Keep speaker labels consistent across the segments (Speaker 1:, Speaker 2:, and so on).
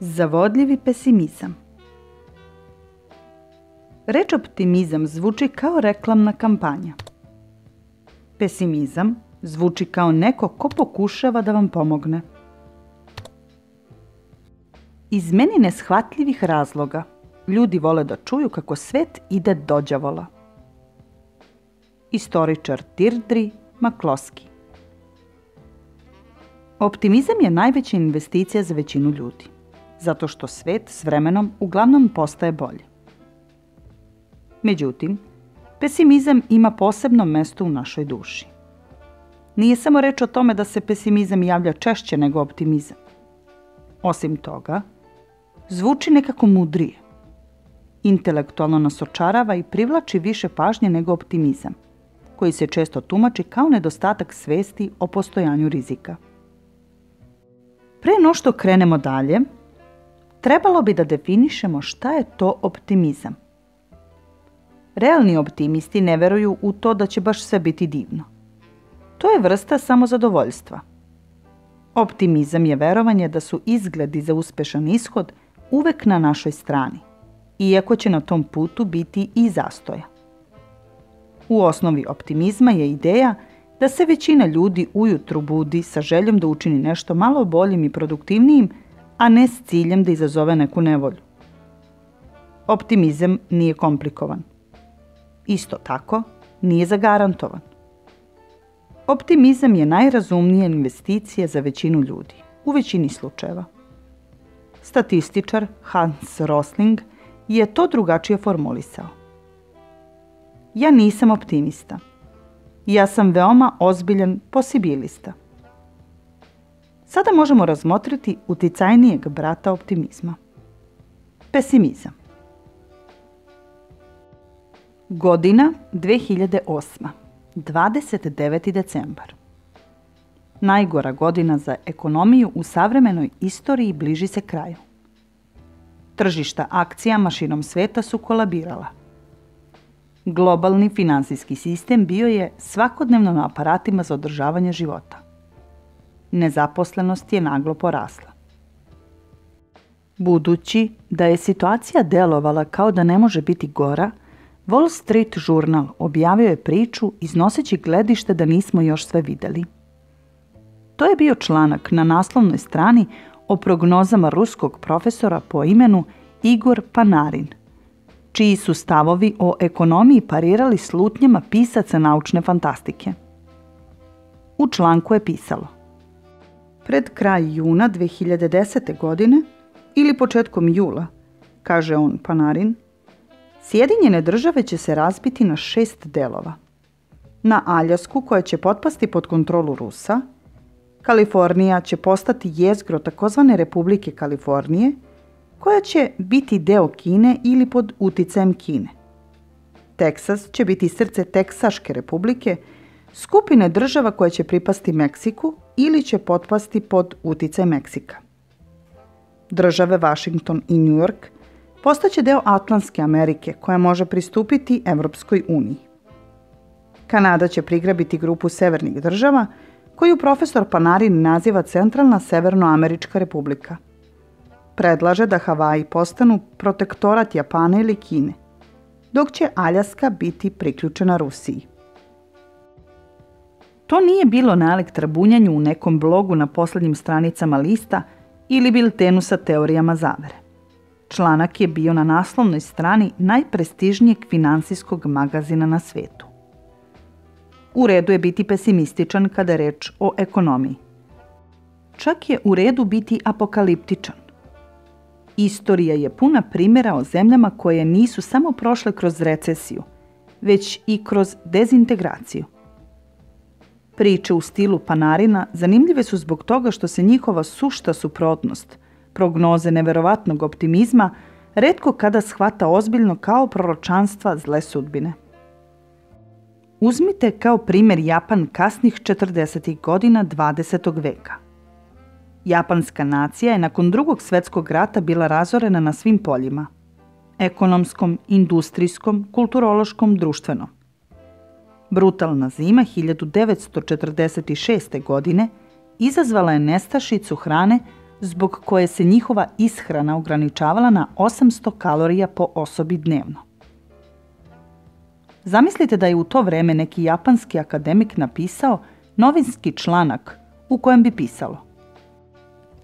Speaker 1: Zavodljivi pesimizam. Reč optimizam zvuči kao reklamna kampanja. Pesimizam zvuči kao neko ko pokušava da vam pomogne. Iz meni neshvatljivih razloga ljudi vole da čuju kako svet ide do đavola. Istoričar Deirdre McCloskey. Optimizam je najveća investicija za većinu ljudi, zato što svet s vremenom uglavnom postaje bolji. Međutim, pesimizam ima posebno mesto u našoj duši. Nije samo reč o tome da se pesimizam javlja češće nego optimizam. Osim toga, zvuči nekako mudrije. Intelektualno nas očarava i privlači više pažnje nego optimizam, koji se često tumači kao nedostatak svesti o postojanju rizika. Pre no što krenemo dalje, trebalo bi da definišemo šta je to optimizam. Realni optimisti ne veruju u to da će baš sve biti divno. To je vrsta samozadovoljstva. Optimizam je verovanje da su izgledi za uspešan ishod uvek na našoj strani, iako će na tom putu biti i zastoja. U osnovi optimizma je ideja da se većina ljudi ujutru budi sa željom da učini nešto malo boljim i produktivnijim, a ne s ciljem da izazove neku nevolju. Optimizam nije komplikovan. Isto tako, nije zagarantovan. Optimizam je najrazumnija investicija za većinu ljudi, u većini slučajeva. Statističar Hans Rosling je to drugačije formulisao. Ja nisam optimista. Ja sam veoma ozbiljan posibilista. Sada možemo razmotriti uticajnijeg brata optimizma. Pesimizam. Godina 2008. 29. decembar. Najgora godina za ekonomiju u savremenoj istoriji bliži se kraju. Tržišta akcijama širom sveta su kolabirala. Globalni finansijski sistem bio je svakodnevno na aparatima za održavanje života. Nezaposlenost je naglo porasla. Budući da je situacija delovala kao da ne može biti gora, Wall Street žurnal objavio je priču iznoseći gledište da nismo još sve videli. To je bio članak na naslovnoj strani o prognozama ruskog profesora po imenu Igor Panarin, čiji su stavovi o ekonomiji parirali slutnjama pisaca naučne fantastike. U članku je pisalo: pred kraj juna 2010. godine ili početkom jula, kaže on, Panarin, Sjedinjene države će se razbiti na 6 delova. Na Aljasku, koja će potpasti pod kontrolu Rusa, Kalifornija će postati jezgro takozvane Republike Kalifornije, koja će biti deo Kine ili pod uticajem Kine. Teksas će biti srce Teksaške republike, skupine država koja će pripasti Meksiku ili će potpasti pod uticaj Meksika. Države Washington i New York postaće deo Atlantske Amerike koja može pristupiti Evropskoj uniji. Kanada će prigrabiti grupu severnih država koju profesor Panarin naziva Centralna Severnoamerička republika. Predlaže da Havaji postanu protektorat Japana ili Kine, dok će Aljaska biti priključena Rusiji. To nije bilo na elektrabunjanju u nekom blogu na poslednjim stranicama lista ili biltenu sa teorijama zavere. Članak je bio na naslovnoj strani najprestižnijeg finansijskog magazina na svetu. U redu je biti pesimističan kada je reč o ekonomiji. Čak je u redu biti apokaliptičan. Istorija je puna primjera o zemljama koje nisu samo prošle kroz recesiju, već i kroz dezintegraciju. Priče u stilu Panarina zanimljive su zbog toga što se njihova sušta suprotnost, prognoze neverovatnog optimizma, retko kada shvata ozbiljno kao proročanstva zle sudbine. Uzmite kao primjer Japan kasnih 40. godina 20. veka. Japanska nacija je nakon Drugog svjetskog rata bila razorena na svim poljima: ekonomskom, industrijskom, kulturološkom, društvenom. Brutalna zima 1946. godine izazvala je nestašicu hrane zbog koje se njihova ishrana ograničavala na 800 kalorija po osobi dnevno. Zamislite da je u to vreme neki japanski akademik napisao novinski članak u kojem bi pisalo: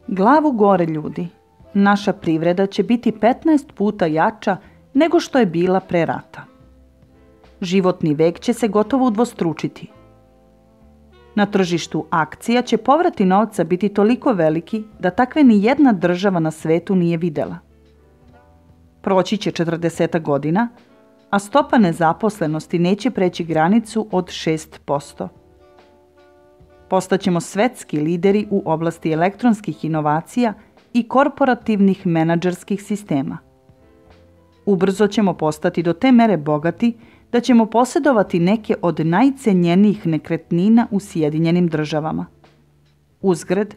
Speaker 1: glavu gore ljudi, naša privreda će biti 15 puta jača nego što je bila pre rata. Životni vek će se gotovo udvostručiti. Na tržištu akcija će povrati novca biti toliko veliki da takve ni jedna država na svetu nije videla. Proći će 40 godina, a stopa nezaposlenosti neće preći granicu od 6%. Postaćemo svetski lideri u oblasti elektronskih inovacija i korporativnih menadžerskih sistema. Ubrzo ćemo postati do te mere bogati da ćemo posjedovati neke od najcenjenijih nekretnina u Sjedinjenim državama. Uzgred,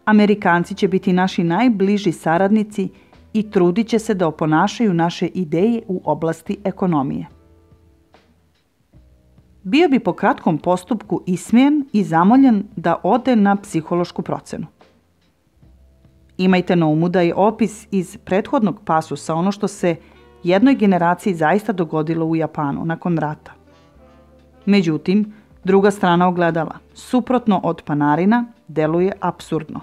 Speaker 1: Amerikanci će biti naši najbliži saradnici i trudit će se da oponašaju naše ideje u oblasti ekonomije. Bio bi po kratkom postupku ismijen i zamoljen da ode na psihološku procenu. Imajte na umu da je opis iz prethodnog pasusa ono što se jednoj generaciji zaista dogodilo u Japanu nakon rata. Međutim, druga strana ogledala, suprotno od Panarina, deluje apsurdno,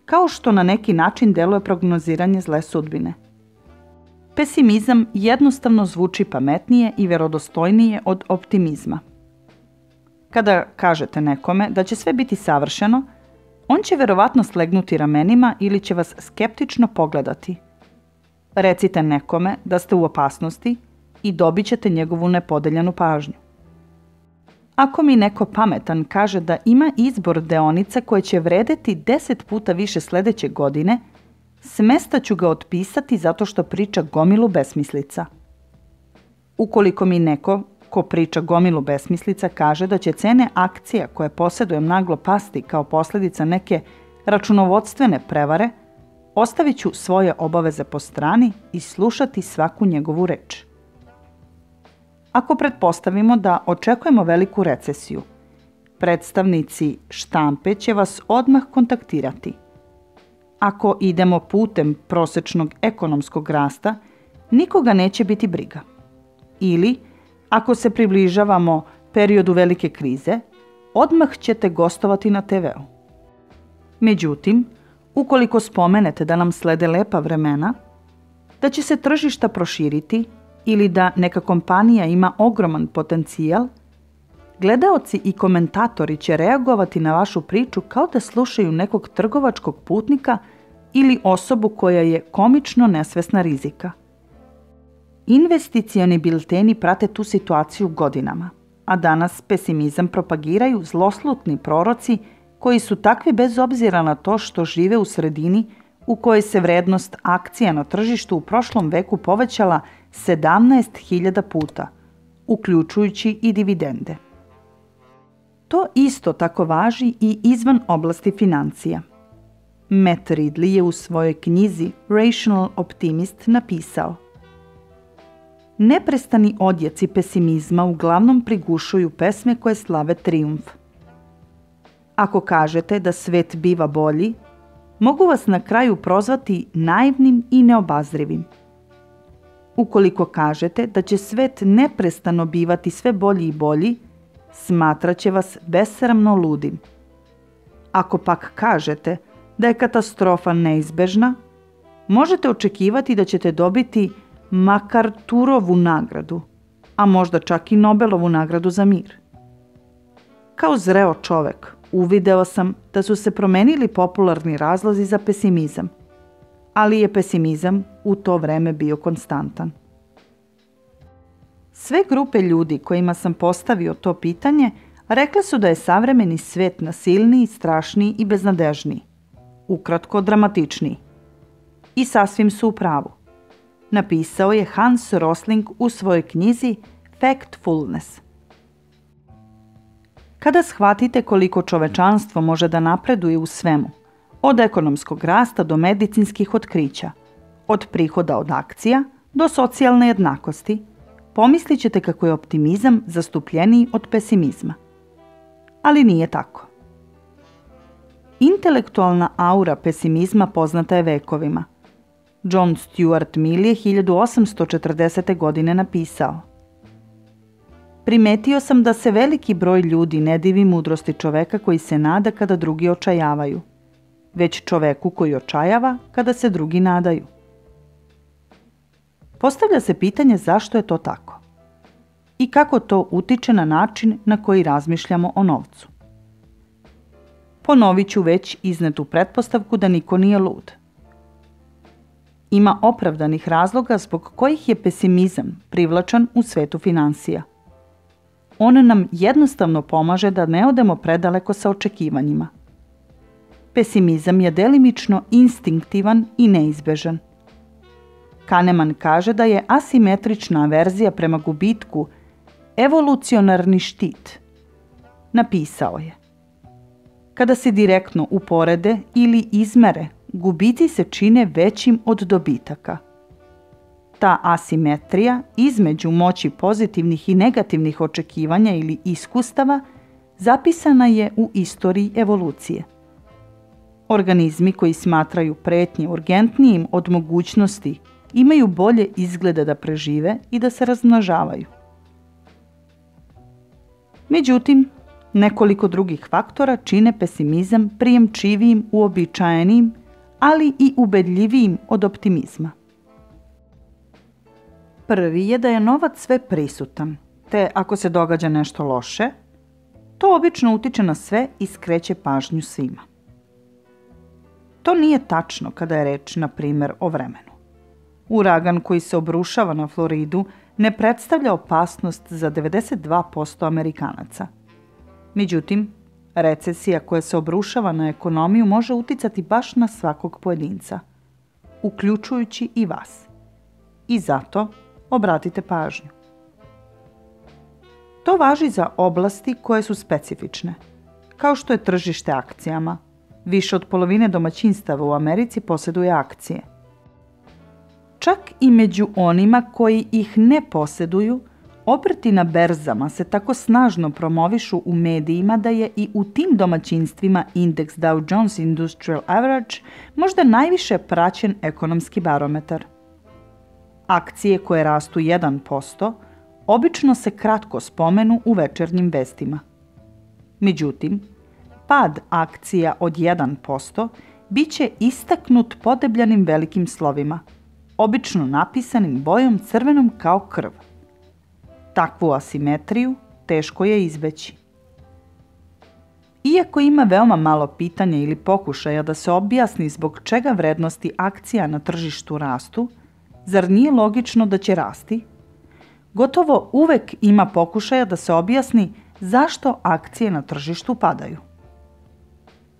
Speaker 1: kao što na neki način deluje prognoziranje zle sudbine. Pesimizam jednostavno zvuči pametnije i vjerodostojnije od optimizma. Kada kažete nekome da će sve biti savršeno, on će verovatno slegnuti ramenima ili će vas skeptično pogledati. Recite nekome da ste u opasnosti i dobit ćete njegovu nepodeljenu pažnju. Ako mi neko pametan kaže da ima izbor deonice koje će vredeti 10 puta više sljedeće godine, smesta ću ga otpisati zato što priča gomilu besmislica. Ukoliko mi neko ko priča gomilu besmislica kaže da će cene akcija koje posjedujem naglo pasti kao posljedica neke računovodstvene prevare, ostavit ću svoje obaveze po strani i slušati svaku njegovu reč. Ako pretpostavimo da očekujemo veliku recesiju, predstavnici štampe će vas odmah kontaktirati. Ako idemo putem prosječnog ekonomskog rasta, nikoga neće biti briga. Ili, ako se približavamo periodu velike krize, odmah ćete gostovati na TV-u. Međutim, ukoliko spomenete da nam slede lepa vremena, da će se tržišta proširiti ili da neka kompanija ima ogroman potencijal, gledaoci i komentatori će reagovati na vašu priču kao da slušaju nekog trgovačkog putnika ili osobu koja je komično nesvesna rizika. Investicioni bilteni prate tu situaciju godinama, a danas pesimizam propagiraju zloslutni proroci koji su takvi bez obzira na to što žive u sredini u kojoj se vrednost akcija na tržištu u prošlom veku povećala 17.000 puta, uključujući i dividende. To isto tako važi i izvan oblasti financija. Matt Ridley je u svojoj knjizi Rational Optimist napisao: neprestani odjeci pesimizma uglavnom prigušuju pesme koje slave trijumf. Ako kažete da svet biva bolji, mogu vas na kraju prozvati naivnim i neobazrivim. Ukoliko kažete da će svet neprestano bivati sve bolji i bolji, smatrat će vas besramno ludim. Ako pak kažete da je katastrofa neizbežna, možete očekivati da ćete dobiti MacArthurovu nagradu, a možda čak i Nobelovu nagradu za mir. Kao zreo čovek, uvideo sam da su se promenili popularni razlozi za pesimizam, ali je pesimizam u to vreme bio konstantan. Sve grupe ljudi kojima sam postavio to pitanje rekle su da je savremeni svet nasilniji, strašniji i beznadežniji, ukratko dramatičniji. I sasvim su u pravu. Napisao je Hans Rosling u svojoj knjizi Factfulness. Kada shvatite koliko čovečanstvo može da napreduje u svemu, od ekonomskog rasta do medicinskih otkrića, od prihoda od akcija do socijalne jednakosti, pomislit ćete kako je optimizam zastupljeniji od pesimizma. Ali nije tako. Intelektualna aura pesimizma poznata je vekovima. John Stuart Mill je 1840. godine napisao: Primetio sam da se veliki broj ljudi ne divi mudrosti čoveka koji se nada kada drugi očajavaju, već čoveku koji očajava kada se drugi nadaju. Postavlja se pitanje zašto je to tako i kako to utiče na način na koji razmišljamo o novcu. Ponovit ću već iznetu pretpostavku da niko nije lud. Ima opravdanih razloga zbog kojih je pesimizam privlačan u svetu finansija. On nam jednostavno pomaže da ne odemo predaleko sa očekivanjima. Pesimizam je delimično instinktivan i neizbežan. Kahneman kaže da je asimetrična averzija prema gubitku evolucionarni štit. Napisao je: Kada se direktno uporede ili izmere, gubici se čine većim od dobitaka. Ta asimetrija između moći pozitivnih i negativnih očekivanja ili iskustava zapisana je u istoriji evolucije. Organizmi koji smatraju pretnje urgentnijim od mogućnosti imaju bolje izglede da prežive i da se razmnožavaju. Međutim, nekoliko drugih faktora čine pesimizam prijemčivijim, uobičajenim, ali i ubedljivijim od optimizma. Prvi je da je novac sve prisutan, te ako se događa nešto loše, to obično utiče na sve i skreće pažnju svima. To nije tačno kada je reč, na primjer, o vremenu. Uragan koji se obrušava na Floridu ne predstavlja opasnost za 92% Amerikanaca. Međutim, recesija koja se obrušava na ekonomiju može uticati baš na svakog pojedinca, uključujući i vas. I zato obratite pažnju. To važi za oblasti koje su specifične, kao što je tržište akcijama. Više od polovine domaćinstava u Americi posjeduje akcije. Čak i među onima koji ih ne posjeduju, obrti na berzama se tako snažno promovišu u medijima da je i u tim domaćinstvima indeks Dow Jones Industrial Average možda najviše praćen ekonomski barometar. Akcije koje rastu 1% obično se kratko spomenu u večernjim vestima. Međutim, pad akcija od 1% bit će istaknut podebljanim velikim slovima, obično napisanim bojom crvenom kao krv. Takvu asimetriju teško je izbeći. Iako ima veoma malo pitanja ili pokušaja da se objasni zbog čega vrednosti akcija na tržištu rastu, zar nije logično da će rasti? Gotovo uvek ima pokušaja da se objasni zašto akcije na tržištu padaju.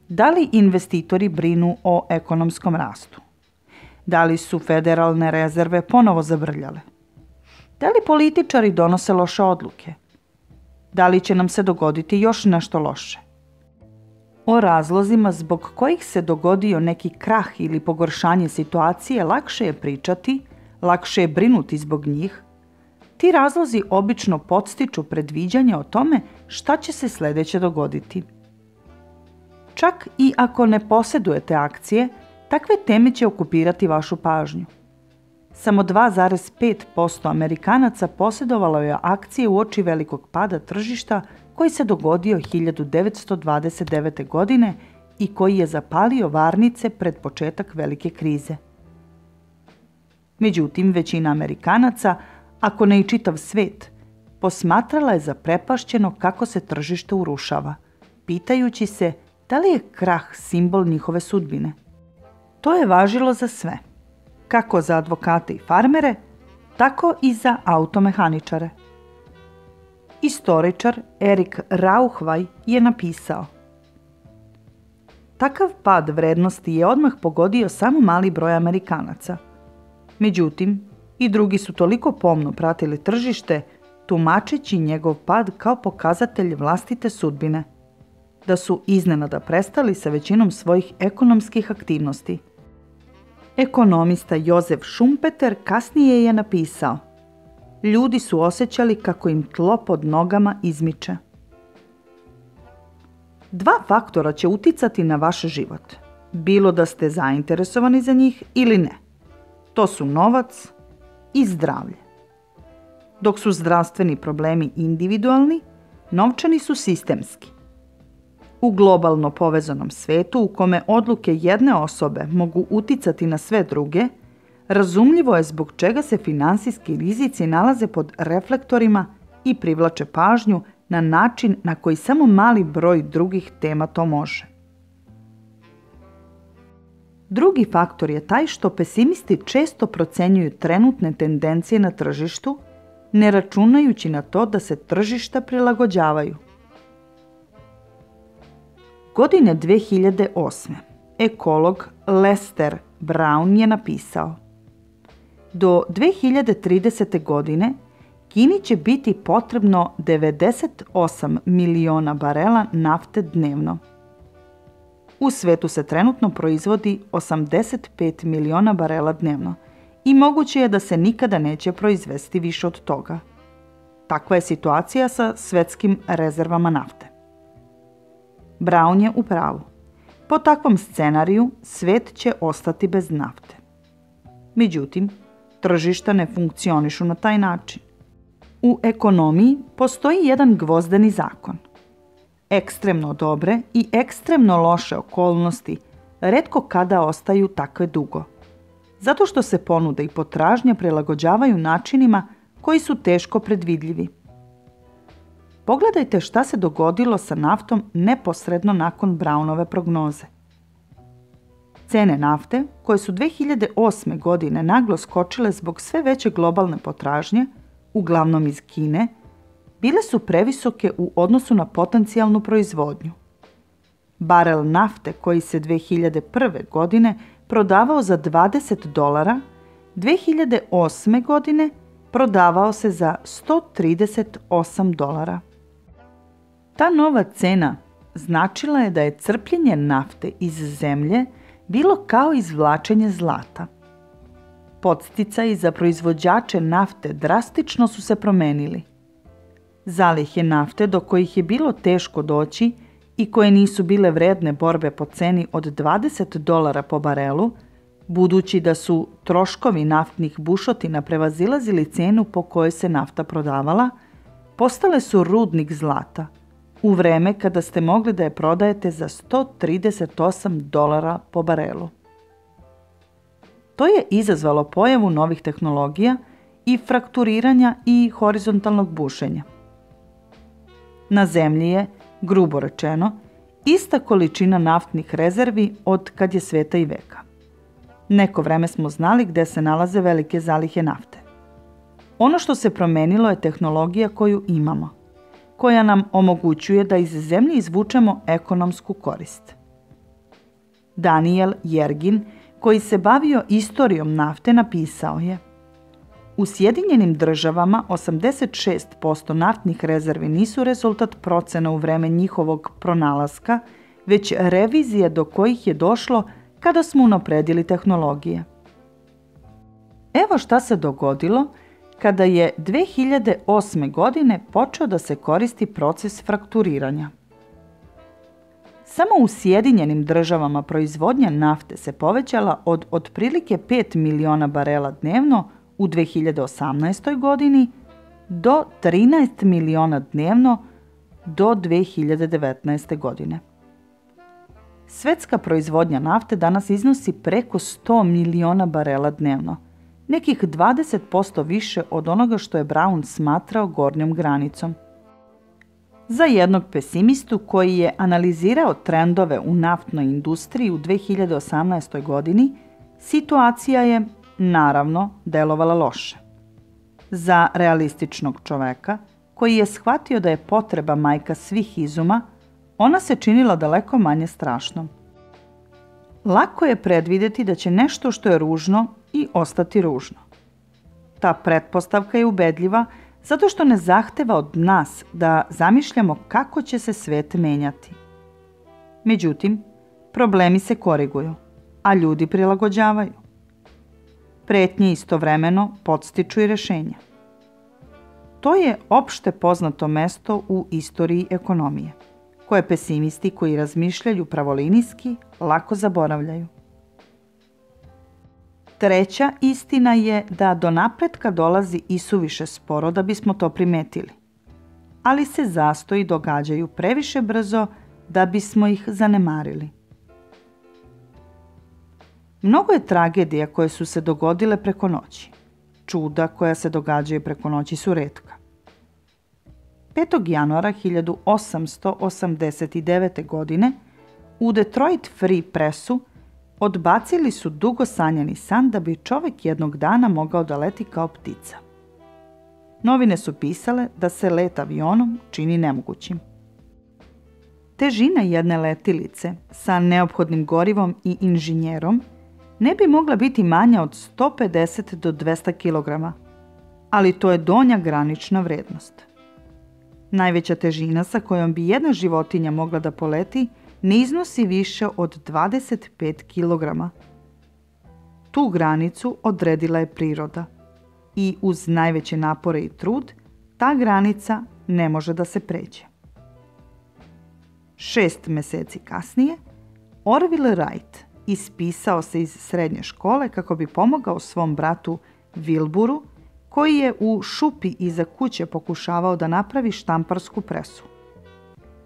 Speaker 1: Da li investitori brinu o ekonomskom rastu? Da li su federalne rezerve ponovo zabrljale? Da li političari donose loše odluke? Da li će nam se dogoditi još nešto loše? O razlozima zbog kojih se dogodio neki krah ili pogoršanje situacije lakše je pričati, lakše je brinuti zbog njih. Ti razlozi obično podstiču predviđanje o tome šta će se sljedeće dogoditi. Čak i ako ne posjedujete akcije, takve teme će okupirati vašu pažnju. Samo 2,5% Amerikanaca posjedovalo je akcije uoči velikog pada tržišta koji se dogodio 1929. godine i koji je zapalio varnice pred početak velike krize. Međutim, većina Amerikanaca, ako ne i čitav svet, posmatrala je zaprepašćeno kako se tržište urušava, pitajući se da li je krah simbol njihove sudbine. To je važilo za sve, kako za advokate i farmere, tako i za automehaničare. Istoričar Erik Rauchvaj je napisao: Takav pad vrednosti je odmah pogodio samo mali broj Amerikanaca. Međutim, i drugi su toliko pomno pratili tržište, tumačeći njegov pad kao pokazatelj vlastite sudbine, da su iznenada prestali sa većinom svojih ekonomskih aktivnosti. Ekonomista Josef Schumpeter kasnije je napisao: Ljudi su osjećali kako im tlo pod nogama izmiče. Dva faktora će uticati na vaš život, bilo da ste zainteresovani za njih ili ne. To su novac i zdravlje. Dok su zdravstveni problemi individualni, novčani su sistemski. U globalno povezanom svetu u kome odluke jedne osobe mogu uticati na sve druge, razumljivo je zbog čega se finansijski rizici nalaze pod reflektorima i privlače pažnju na način na koji samo mali broj drugih tema to može. Drugi faktor je taj što pesimisti često procenjuju trenutne tendencije na tržištu, ne računajući na to da se tržišta prilagođavaju. Godine 2008. ekolog Lester Brown je napisao: do 2030. godine Kini će biti potrebno 98 miliona barela nafte dnevno. U svetu se trenutno proizvodi 85 miliona barela dnevno i moguće je da se nikada neće proizvesti više od toga. Takva je situacija sa svetskim rezervama nafte. Brown je u pravu. Po takvom scenariju svet će ostati bez nafte. Međutim, tržišta ne funkcionišu na taj način. U ekonomiji postoji jedan gvozdeni zakon. Ekstremno dobre i ekstremno loše okolnosti retko kada ostaju takve dugo, zato što se ponuda i potražnja prilagođavaju načinima koji su teško predvidljivi. Pogledajte šta se dogodilo sa naftom neposredno nakon Brownove prognoze. Cene nafte, koje su 2008. godine naglo skočile zbog sve veće globalne potražnje, uglavnom iz Kine, bile su previsoke u odnosu na potencijalnu proizvodnju. Barel nafte koji se 2001. godine prodavao za $20, 2008. godine prodavao se za $138. Ta nova cena značila je da je crpljenje nafte iz zemlje bilo kao izvlačenje zlata. Podsticaji za proizvođače nafte drastično su se promenili. Zalihe nafte do kojih je bilo teško doći i koje nisu bile vredne borbe po ceni od $20 po barelu, budući da su troškovi naftnih bušotina prevazilazili cenu po kojoj se nafta prodavala, postale su rudnik zlata, u vreme kada ste mogli da je prodajete za $138 po barelu. To je izazvalo pojavu novih tehnologija i frakturiranja i horizontalnog bušenja. Na zemlji je, grubo rečeno, ista količina naftnih rezervi od kad je sveta i veka. Neko vreme smo znali gde se nalaze velike zalihe nafte. Ono što se promenilo je tehnologija koju imamo, koja nam omogućuje da iz zemlje izvučemo ekonomsku korist. Daniel Yergin, koji se bavio istorijom nafte, napisao je: u Sjedinjenim državama 86% naftnih rezervi nisu rezultat procena u vreme njihovog pronalaska, već revizije do kojih je došlo kada smo unapredili tehnologije. Evo šta se dogodilo kada je 2008. godine počeo da se koristi proces frakturiranja. Samo u Sjedinjenim državama proizvodnja nafte se povećala od otprilike 5 miliona barela dnevno u 2018. godini do 13 miliona dnevno do 2019. godine. Svetska proizvodnja nafte danas iznosi preko 100 miliona barela dnevno, nekih 20% više od onoga što je Brown smatrao gornjom granicom. Za jednog pesimistu koji je analizirao trendove u naftnoj industriji u 2018. godini, situacija je, naravno, delovala loše. Za realističnog čoveka, koji je shvatio da je potreba majka svih izuma, ona se činila daleko manje strašnom. Lako je predvideti da će nešto što je ružno i ostati ružno. Ta pretpostavka je ubedljiva zato što ne zahteva od nas da zamišljamo kako će se svet menjati. Međutim, problemi se koriguju, a ljudi prilagođavaju. Pretnje istovremeno podstiču i rešenja. To je opšte poznato mesto u istoriji ekonomije. koje pesimisti koji razmišljaju pravolinijski lako zaboravljaju. Treća istina je da do napretka dolazi isuviše sporo da bismo to primetili, ali se zastoji događaju previše brzo da bismo ih zanemarili. Mnogo je tragedija koje su se dogodile preko noći. Čuda koja se događaju preko noći su retka. 5. januara 1889. godine u Detroit Free Pressu odbacili su dugo sanjani san da bi čovjek jednog dana mogao da leti kao ptica. Novine su pisale da se let avionom čini nemogućim. Težina jedne letilice sa neophodnim gorivom i inženjerom ne bi mogla biti manja od 150 do 200 kg, ali to je donja granična vrednost. Najveća težina sa kojom bi jedna životinja mogla da poleti ne iznosi više od 25 kg. Tu granicu odredila je priroda i uz najveće napore i trud ta granica ne može da se pređe. 6 mjeseci kasnije Orville Wright ispisao se iz srednje škole kako bi pomogao svom bratu Wilburu, koji je u šupi iza kuće pokušavao da napravi štamparsku presu.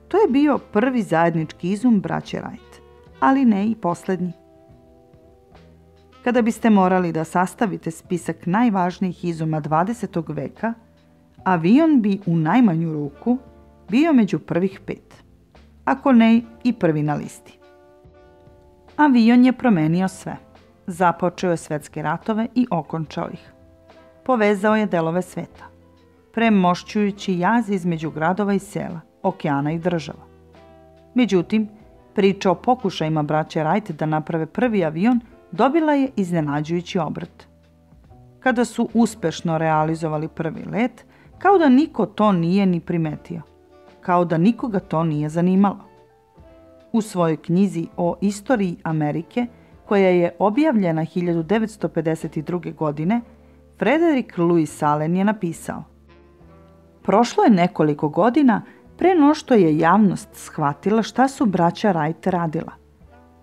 Speaker 1: To je bio prvi zajednički izum braće Wright, ali ne i posljednji. Kada biste morali da sastavite spisak najvažnijih izuma 20. veka, avion bi u najmanju ruku bio među prvih 5, ako ne i prvi na listi. Avion je promenio sve. Započeo je svetske ratove i okončao ih. Povezao je delove sveta, premošćujući jaz između gradova i sela, okeana i država. Međutim, priča o pokušajima braće Wright da naprave prvi avion dobila je iznenađujući obrt. Kada su uspešno realizovali prvi let, kao da niko to nije ni primetio, kao da nikoga to nije zanimalo. U svojoj knjizi o istoriji Amerike, koja je objavljena 1952. godine, Frederick Lewis Allen je napisao: prošlo je nekoliko godina pre no što je javnost shvatila šta su braća Wright radila.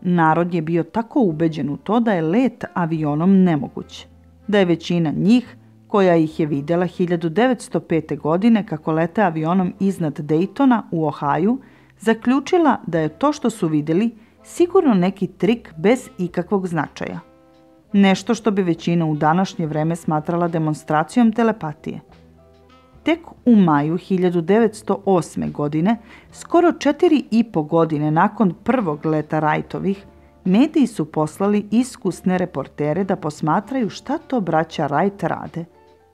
Speaker 1: Narod je bio tako ubeđen u to da je let avionom nemoguć, da je većina njih, koja ih je vidjela 1905. godine kako lete avionom iznad Daytona u Ohaju, zaključila da je to što su vidjeli sigurno neki trik bez ikakvog značaja. Nešto što bi većina u današnje vreme smatrala demonstracijom telepatije. Tek u maju 1908. godine, skoro 4,5 godine nakon prvog leta Wrightovih, mediji su poslali iskusne reportere da posmatraju šta to braća Wright rade.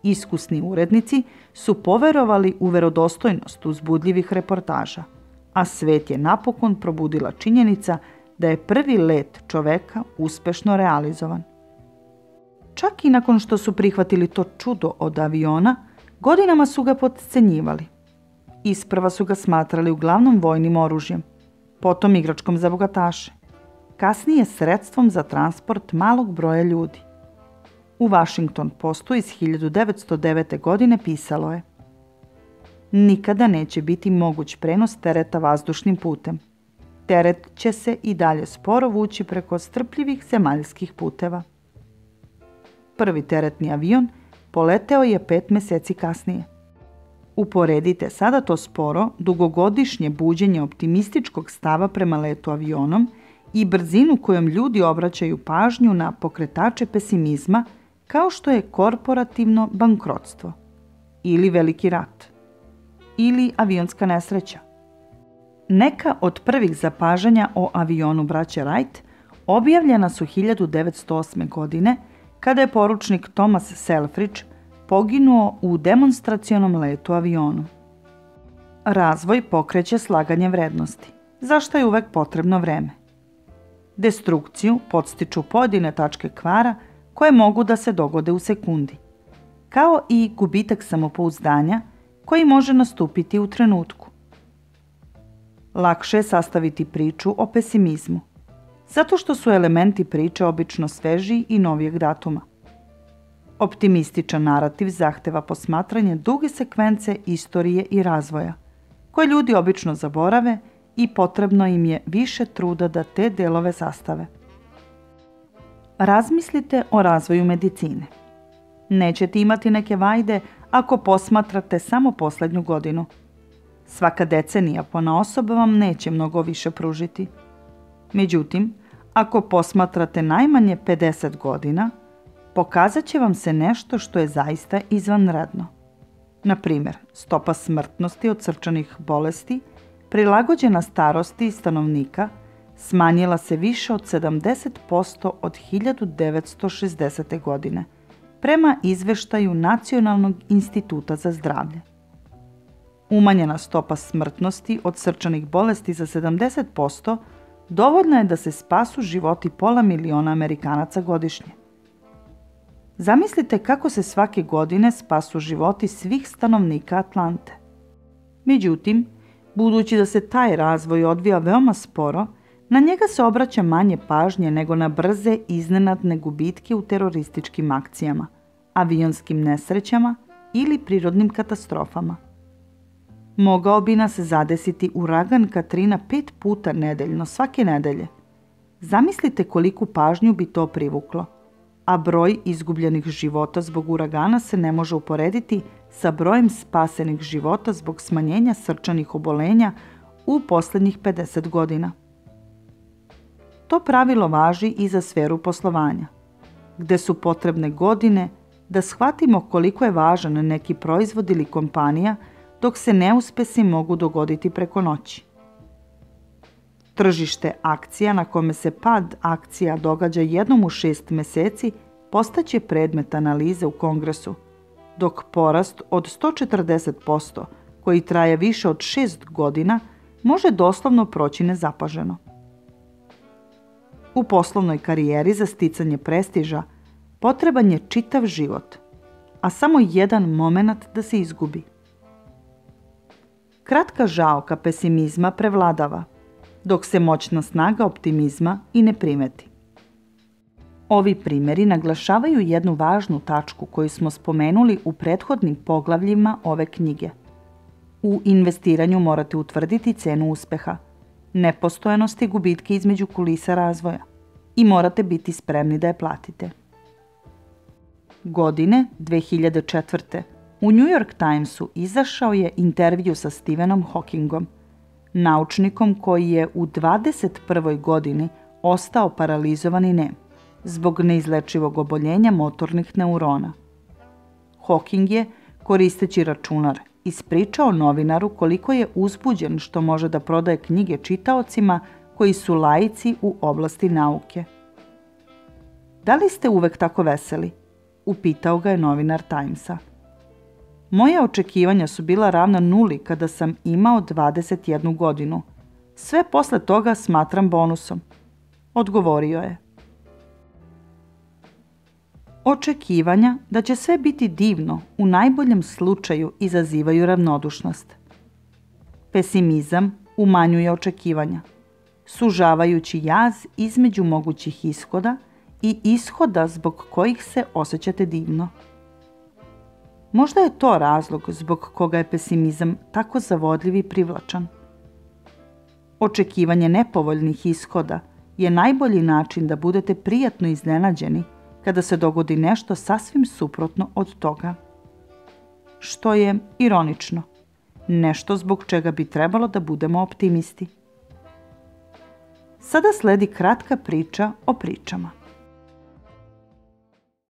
Speaker 1: Iskusni urednici su poverovali u verodostojnost uzbudljivih reportaža, a svet je napokon probudila činjenica da je prvi let čoveka uspešno realizovan. Čak i nakon što su prihvatili to čudo od aviona, godinama su ga potcenjivali. Isprva su ga smatrali uglavnom vojnim oružjem, potom igračkom za bogataše, kasnije sredstvom za transport malog broja ljudi. U Washington Postu iz 1909. godine pisalo je: nikada neće biti moguć prenos tereta vazdušnim putem. Teret će se i dalje sporo vući preko strpljivih zemaljskih puteva. Prvi teretni avion poleteo je 5 mjeseci kasnije. Uporedite sada to sporo, dugogodišnje buđenje optimističkog stava prema letu avionom i brzinu kojom ljudi obraćaju pažnju na pokretače pesimizma, kao što je korporativno bankrotstvo, ili veliki rat, ili avionska nesreća. Neka od prvih zapažanja o avionu braće Wright objavljena su 1908. godine, kada je poručnik Thomas Selfridge poginuo u demonstracionom letu avionom. Razvoj pokreće slaganje vrednosti, za što je uvek potrebno vreme. Destrukciju podstiču pojedine tačke kvara koje mogu da se dogode u sekundi, kao i gubitak samopouzdanja koji može nastupiti u trenutku. Lakše je sastaviti priču o pesimizmu, zato što su elementi priče obično svežiji i novijeg datuma. Optimističan narativ zahteva posmatranje duge sekvence istorije i razvoja, koje ljudi obično zaborave i potrebno im je više truda da te delove sastave. Razmislite o razvoju medicine. Nećete imati neke vajde ako posmatrate samo posljednju godinu. Svaka decenija ponaosob vam neće mnogo više pružiti. Međutim, ako posmatrate najmanje 50 godina, pokazat će vam se nešto što je zaista izvanredno. Na primjer, stopa smrtnosti od srčanih bolesti, prilagođena starosti stanovnika, smanjila se više od 70% od 1960. godine, prema izveštaju Nacionalnog instituta za zdravlje. Umanjena stopa smrtnosti od srčanih bolesti za 70% dovoljno je da se spasu životi 500.000 Amerikanaca godišnje. Zamislite kako se svake godine spasu životi svih stanovnika Atlante. Međutim, budući da se taj razvoj odvija veoma sporo, na njega se obraća manje pažnje nego na brze iznenadne gubitke u terorističkim akcijama, avionskim nesrećama ili prirodnim katastrofama. Mogao bi nas zadesiti uragan Katrina 5 puta nedeljno svake nedelje. Zamislite koliku pažnju bi to privuklo, a broj izgubljenih života zbog uragana se ne može uporediti sa brojem spasenih života zbog smanjenja srčanih obolenja u posljednjih 50 godina. To pravilo važi i za sferu poslovanja, gde su potrebne godine da shvatimo koliko je važan neki proizvod ili kompanija, dok se neuspesi mogu dogoditi preko noći. Tržište akcija na kome se pad akcija događa jednom u 6 mjeseci postaće predmet analize u Kongresu, dok porast od 140% koji traje više od 6 godina može doslovno proći nezapaženo. U poslovnoj karijeri za sticanje prestiža potreban je čitav život, a samo jedan moment da se izgubi. Kratka žaoka pesimizma prevladava, dok se moćna snaga optimizma i ne primeti. Ovi primjeri naglašavaju jednu važnu tačku koju smo spomenuli u prethodnim poglavljima ove knjige. U investiranju morate utvrditi cenu uspeha, nepostojanost i gubitke između kulisa razvoja i morate biti spremni da je platite. Godine 2004. u New York Timesu izašao je intervju sa Stephenom Hawkingom, naučnikom koji je u 21. godini ostao paralizovan i nem zbog neizlečivog oboljenja motornih neurona. Hawking je, koristeći računar, ispričao novinaru koliko je uzbuđen što može da prodaje knjige čitaocima koji su laici u oblasti nauke. Da li ste uvek tako veseli? Upitao ga je novinar Timesa. Moja očekivanja su bila ravna nuli kada sam imao 21 godinu. Sve posle toga smatram bonusom, odgovorio je. Očekivanja da će sve biti divno u najboljem slučaju izazivaju ravnodušnost. Pesimizam umanjuje očekivanja, sužavajući jaz između mogućih ishoda i ishoda zbog kojih se osjećate divno. Možda je to razlog zbog koga je pesimizam tako zavodljiv i privlačan. Očekivanje nepovoljnih ishoda je najbolji način da budete prijatno iznenađeni kada se dogodi nešto sasvim suprotno od toga. Što je ironično, nešto zbog čega bi trebalo da budemo optimisti. Sada sledi kratka priča o pričama.